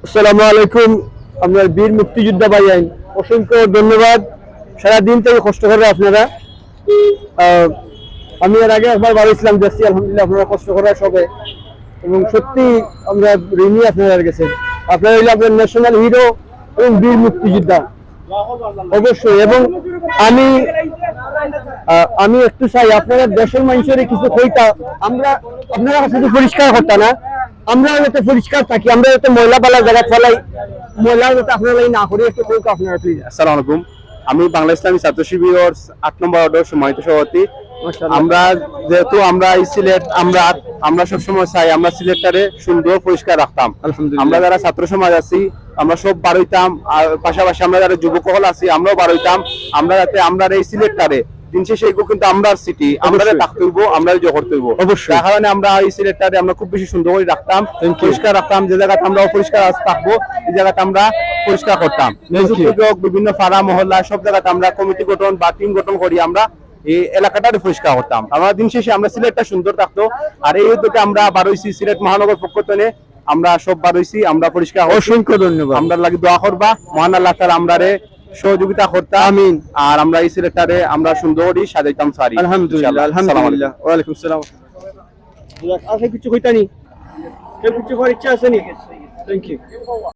আসসালামু আলাইকুম। আপনার বীর মুক্তিযোদ্ধা ভাইয়ান অসংখ্য ধন্যবাদ, সারাদিন থেকে কষ্ট করে আপনারা। আমি এর আগে একবার বাড়িছিলাম যাচ্ছি, আলহামদুলিল্লাহ আপনারা কষ্ট করার সবে, এবং সত্যি আমরা ঋণী আপনারা গেছেন। আপনারা হইলে আপনার ন্যাশনাল হিরো এবং বীর মুক্তিযোদ্ধা অবশ্যই। এবং আমি একটু চাই আপনারা দেশের মানুষের কিছু কইতা, আমরা আপনারা শুধু পরিষ্কার করতা না, আমরা যাতে পরিষ্কার থাকি, আমরা যাতে ময়লা পালা জায়গা ফেলাই, ময়লা যাতে আপনারা না করি, একটু কইতা আপনারা প্লিজ। আসসালামু আলাইকুম। আমি বাংলা ইসলামী ছাত্র শিবির 8 নম্বর ওয়ার্ডের সম্মানিত সভাপতি। আমরা যেহেতু আমরা এই সিলেট আমরা সবসময় চাই আমরা সিলেটটারে সুন্দর পরিষ্কার রাখতাম। আমরা যারা ছাত্র সমাজ আছি আমরা সব বার হইতাম, আর পাশাপাশি আমরা যারা যুবক হল আছি আমরাও বার হইতাম, আমরা যাতে আমরা এই সিলেটটারে দিন শেষে কিন্তু আমরা সিটি আমরা থাকতে হইব, আমরা করতে হইব অবশ্যই। তার কারণে আমরা এই সিলেটটারে আমরা খুব বেশি সুন্দর করে রাখতাম, পরিষ্কার রাখতাম। যে জায়গাতে আমরা অপরিষ্কার থাকবো এই জায়গাতে আমরা পরিষ্কার করতাম। বিভিন্ন পাড়া মহল্লা সব জায়গাতে আমরা কমিটি গঠন বা টিম গঠন করি, আমরা এই এলাকাটা পরিষ্কার করতাম। আমরা দিন শেষে আমরা সিলেটটা সুন্দর থাকতো। আর এই উদ্যোগে আমরা বার হইছি সিলেট মহানগর পক্ষ থেকে, আমরা সব বার হইছি, আমরা পরিষ্কার। অসংখ্য ধন্যবাদ। আমরা লাগি দোয়া করবা, মহান আল্লাহ তাআলা আমরারে সহযোগিতা করতে, আমিন। আর আমরা এই সিলেটটারে আমরা সুন্দর করে সাজাইতাম সারি, আলহামদুলিল্লাহ। আলহামদুলিল্লাহ। ওয়া আলাইকুম আসসালাম। আর কিছু কইতানি, কেউ কিছু করার ইচ্ছা আছে নি? Thank you.